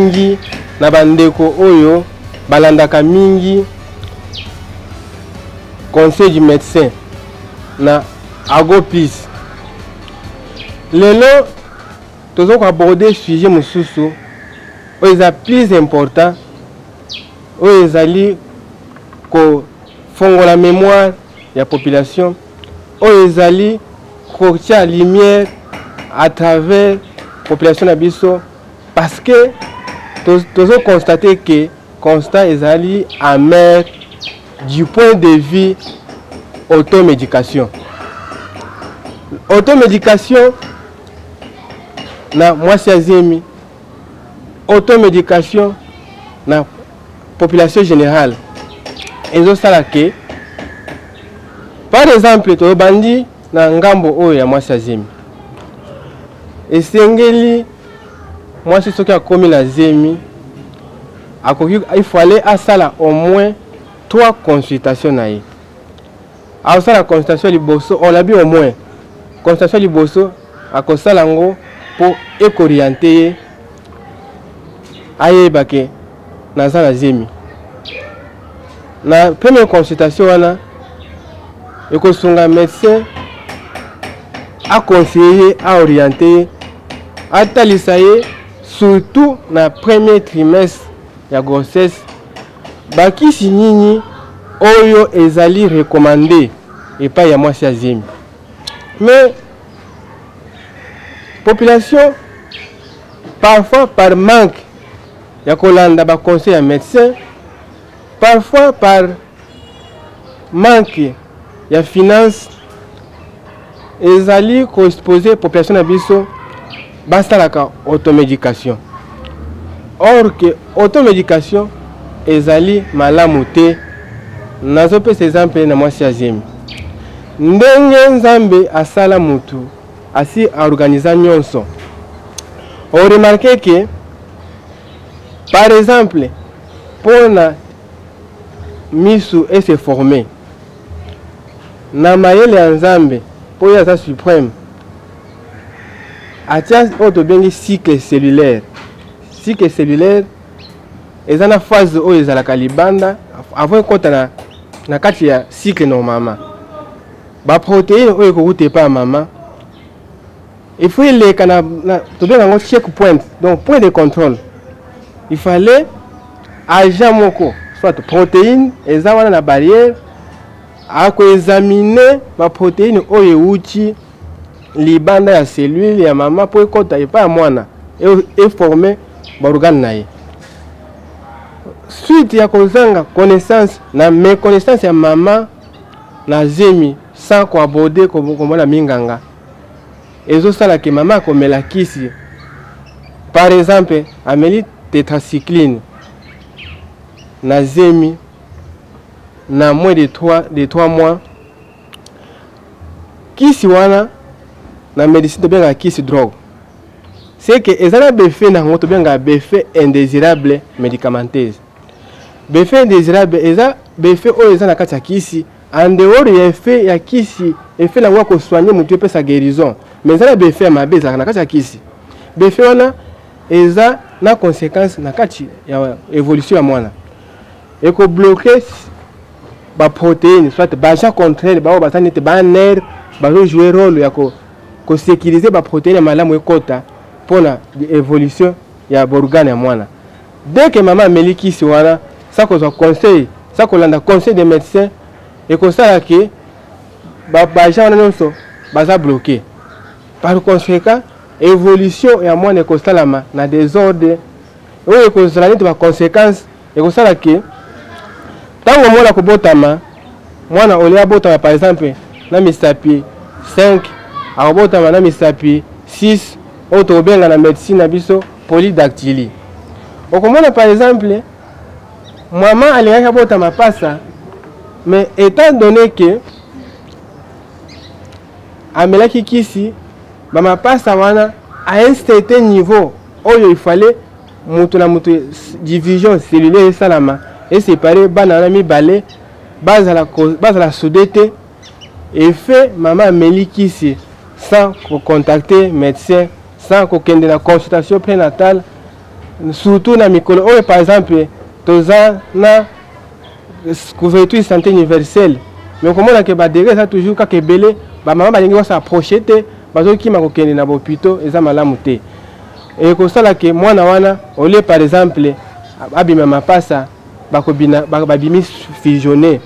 mingi na bandeko oyo balandaka mingi conseil du médecin na Agopis. Lelo tozo aborder sujet mususu oyo eza plus important oyo ezali ko fongola mémoire ya population oyo ezali ko tia lumière à travers population na biso parce que tozo constater que constat ezali amer du point de vue automédication. Automédication na mwasi azemi, automédication na population générale. Ezo sala ke par exemple to bandi na ngambo oyo ya mwasi azemi. Esengeli mwasi soki akomi na zemi akoki il fallait asala au moins 3 consultations na ye. A sala consultation liboso on l'a bien au moins consultation liboso akosala ngo pour écorienter ayeba ke na sala zemi. Na première consultation wana ekosunga médecin a conseiller a orienter a talisa ye surtout na premier trimestre ya grossesse bakisi nini oyo ezali recommandé epai ya mwasi azemi. Mais population parfois par manque ya kolanda ba conseil ya médecin, parfois par manque ya finance ezali ko exposer population na biso basalaka automédication. Or que automédication ezali malamu te. Nazo pesa exemple na mwasi azemi. Ndenge nzambe asala mutu asi organiser nyonso. On remarque que par exemple pour na misu et se former na mayele ya nzambe pour ya sa suprême atia oto bengi cycle cellulaire. Cycle cellulaire ezana phase oyo ezalaka libanda avant kota na kati ya cycle normalement ba protéine oyo kokute pa mama il faut les kana to benga ngo checkpoint, donc point de contrôle. Il fallait agent moko soit protéine eza wana na barrière a ko examiner ba protéine oyo uchi libanda ya cellule ya mama po ekota epa mwana et former ba organe na ye. Suite ya kozanga connaissance na méconnaissance ya mama na zemi sans ko aborder ko mona minganga ezo sala ke mama komela kisi par exemple ameli tétracycline na zemi na moins de 3 mois kisi wana na médecine to benga kisi drogue. C'est que ezala befe na ngoto benga befe indésirable médicamenteuse. Befe indésirable eza befe oyo eza na kati ya kisi en dehors ya effet ya kisi effet na ko soigner mutu pe sa guérison. Mais ezala befe ya mabe eza na kati ya kisi. Befe wana eza na conséquence na kati ya évolution ya mwana. Eko bloquer ba protéines soit ba agent contraire ba basani te ba nerf ba jouer rôle ya ko sécuriser ba protéines malamu ekota pour la évolution ya organe ya mwana. Dès que maman melikisi wana ça ko conseil ça ko landa conseil des médecins et ko sala ke ba agent wana nyonso baza bloqué. Par conséquent évolution ya mwana ko salama na désordre oyo ko sala ni ba conséquences et ko sala ke tango mwana ko botama mwana olia botama par exemple na misapi 5 a botama na misapi 6 auto benga na médecine na biso polydactylie. Okomona par exemple maman alingaka botama pasa mais étant donné que amelaki kisi mama pasa wana à un certain niveau oyo il fallait mutu na mutu division cellulaire salama et séparer bana na mibale bazala soudete et fait maman melikisi sans contacter médecin sans kokende na consultation prénatale surtout na mikolo oyo par exemple toza na couverture santé universelle mais komona ke badege eza toujours kaka ebele bamama balingi basaproche te bazokima kokende na bopito eza malamu te ekosala ke mwana wana olie par exemple abima mapasa babimi fusionné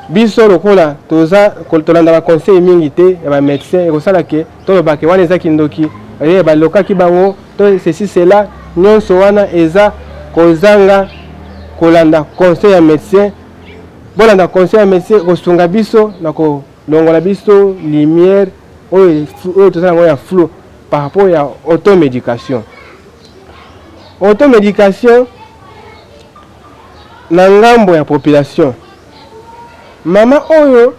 biso lokola tolanda baconseil mingi te ya bamédecin ekosala ke tolobake wana eza kindoki balokaki bango to ceci cela nyonso wana eza kozanga kolanda conseil ya médecin bolanda conseil ya médecin kosunga biso na kolongola biso lumière oyo tozala yango ya flou par rapport ya automédication. Automédication na ngambo ya population mama oyo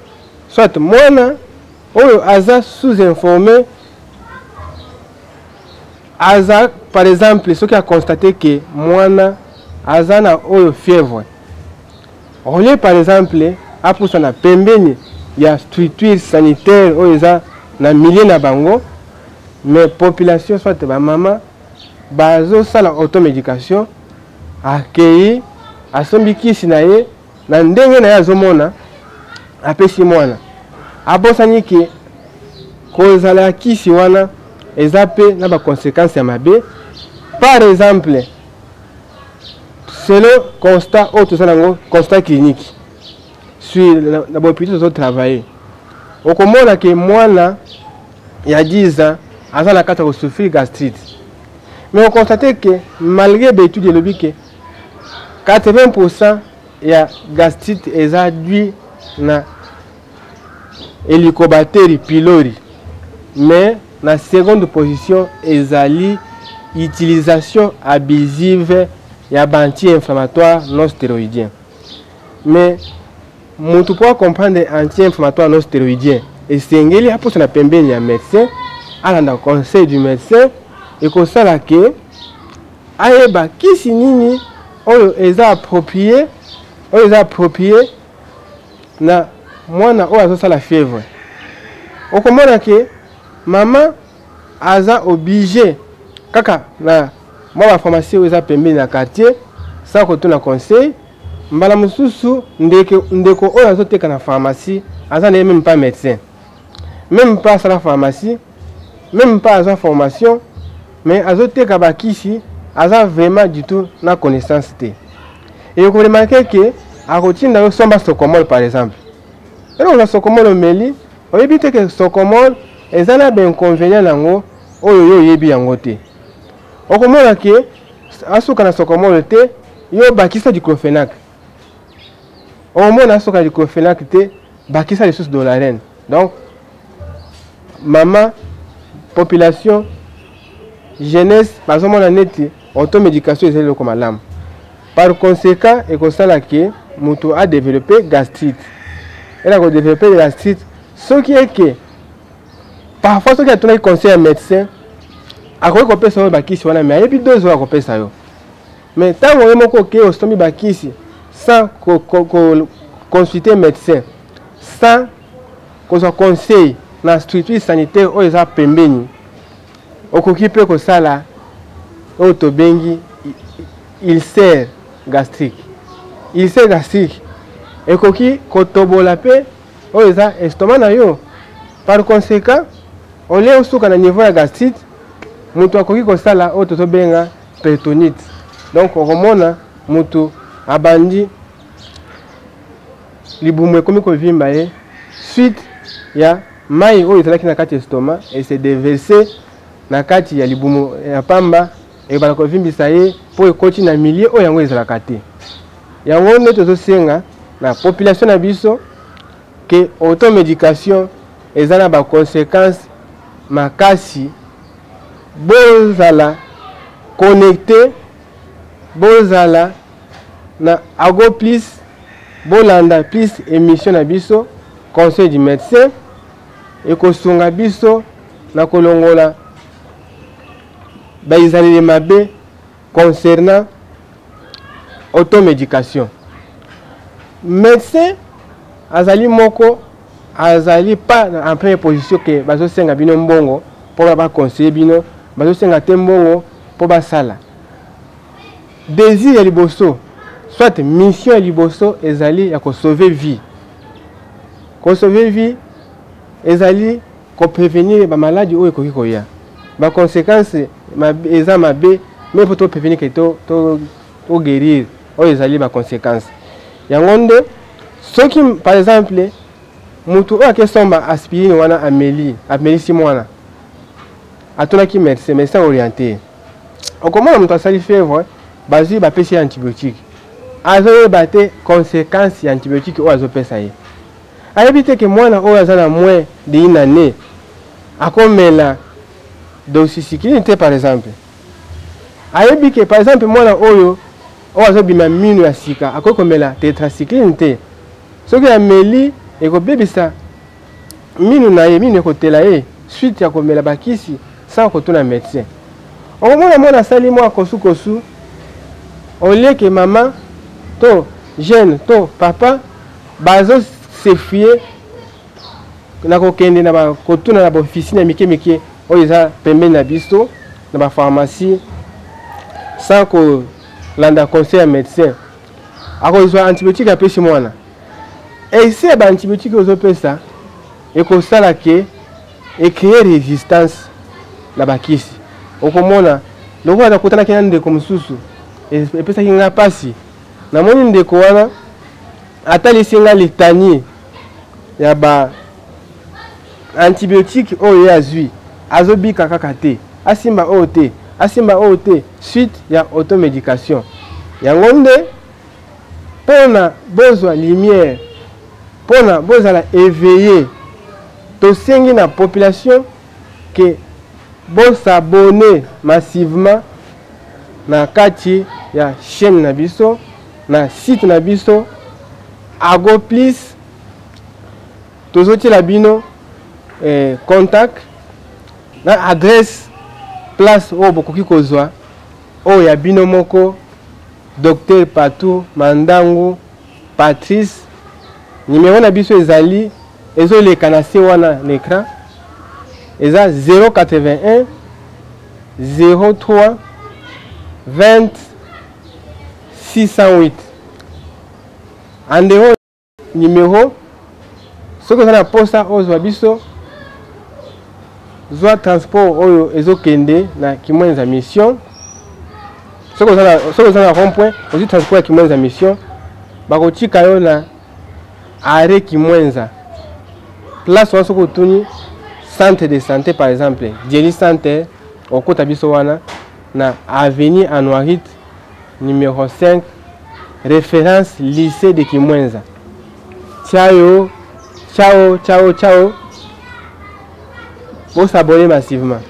soit mwana oyo aza sous-informé aza par exemple ce qui a constaté que mwana aza na oyo fièvre olie par exemple apusa na pembeni ya structure sanitaire oyo eza na milieu na bango mais population soit ba mama bazo sala automédication akei asombi kisi na ye na ndenge na ye azomona apesi mwana abosani ke kozala ya kisi wana eza pe na baconséquence ya mabe par exemple selon constat oyo tozala yango constat clinique sur na bopito tozotravaille okomona ke mwana ya 10 ans aza na kati ya kosouffrir gastrite mais on constate que malgré l'étude de l'objet que 80% ya gastrite est dû na Helicobacter pylori mais na seconde position ezali utilisation abusive ya anti-inflammatoire non stéroïdien mais mutu pour comprendre anti-inflammatoire non stéroïdien esengeli aposa na pembeni ya médecin alanda conseil du médecin ekosala ke ayeba kisi nini oyo eza approprié na mwana oyo azosala fièvre okomona ke mama aza obligé kaka na mwa bapharmacie oyo eza pembeni na quartier sans kotuna conseil mbala mosusu ndeko oyo azoteka na pharmacie aza na ye même pas médecin même pas asala pharmacie même pas azwa formation mais azoteka bakisi aza vraiment du tout na connaissance te et vous remarquez que akotinda yo somba socomol par exemple et la socomol omeli oyebi te que socomol eza na inconvénient nango oyo yo yebi yango te okomona ke asuka na socomol te yo bakisa diclofenac omona asuka diclofenac te bakisa lisusu dolarène donc maman population jeunesse bazomona neti automédication ezali loko malamu par conséquent ekosala ke moto a développé gastrite ela ko développé gastrite soki eke parfois soki atunaki conseil ya médecin akoki kopesa oyo bakisi wana mais ayebi dose oyo akopesa yo mais ntango ye moko oke osombi bakisi sans consulter médecin sans kozwa conseil na structure sanitaire oyo eza pembeni okoki pe kosala oyo tobengi ulcère gastrique ekoki kotobola pe oyo eza estomac na yo par conséquent olie osuka na niveau ya gastrite moto akoki kosala oyo tozobenga péritonite donc okomona moto abandi libumu ekomi kovimba ye suite ya mai oyo ezalaki na kati ya estomac et se déverser na kati ya libumu ya pamba ebala kovimbisa ye po ekoti na milieu oyo yango ezalaka te yango nde tozosenga na population na biso ke automédication eza na baconséquence makasi bozala connecté bozala na ago plus bolanda plus émission na biso conseil du médecin ekosunga biso na kolongola baizaleli mabe concernant automédication médecin azali moko azali pas en première position que bazosenga bino mbongo pour ba conseiller bino bazosenga te mbongo pour basala désir ya liboso soit mission ya liboso ezali ya ko sauver vie, ko sauver vie ezali ko prévenir ba maladie oyo ekoki koya ba conséquences eza mabe mais faut to prévenir que to guérir oyo ezali ba conséquences yango nde soki par exemple mutu oyo akesomba aspirine wana amelisi mwana atonaki médecin orienté okomona mutu asali fièvre bazwi bapesi ya antibiotique azoyeba te conséquence ya antibiotique oyo azopesa ye ayebi te ke mwana oyo aza na moins de une année akomela doxycycline te par exemple ayebi ke par exemple mwana oyo azobima mino ya sika akoki komela tetracycline te soki ameli ekobebisa mino na ye mino ekotela ye suite ya komela bakisi sans kotuna médecin okomona mwana asali mwa kosukosu olie ke mama to jeune to papa bazo se fie na kokende na kotuna na baofisine ya mike oyo eza pembeni na biso na bapharmacie sans kolanda conseil ya médecin akozwa antibiotique apesi mwana ese ya baantibiotique ozopesa ekosala ke ecrée résistance na bakisi okomona lokola nakutanaki na ndeko mosusu epesaki nga pasi namoni ndeko wana atalisi nga litanie ya ba antibiotique oyo ye azwi azobika kaka te asimba oyo te suite ya automédication yango nde mpona bozwa lumière mpona bozala éveillé tosengi na population ke bosabone massivement na kati ya chaîne na biso na site na biso Ago Plus tozotiela bino contact na adresse place oyo bokoki kozwa oyo ya bino moko Dr Patou Mandangu Patrice numéro na biso ezali ezoleka na se wana na écran eza 081 03 20 608 andeo numéro soki oza na posa ozwa biso zwa transport oyo ezokende na Kimwenza mission soki oza na rond-point ozwi transport ya Kimwenza mission bakotika yo na arrêt Kimwenza place wana soki otuni centre de santé par exemple Dieli Santé okota biso wana na avenue Anouarit numéro 5 référence lycée de Kimwenza. Ciao. Vous s'abonnez massivement.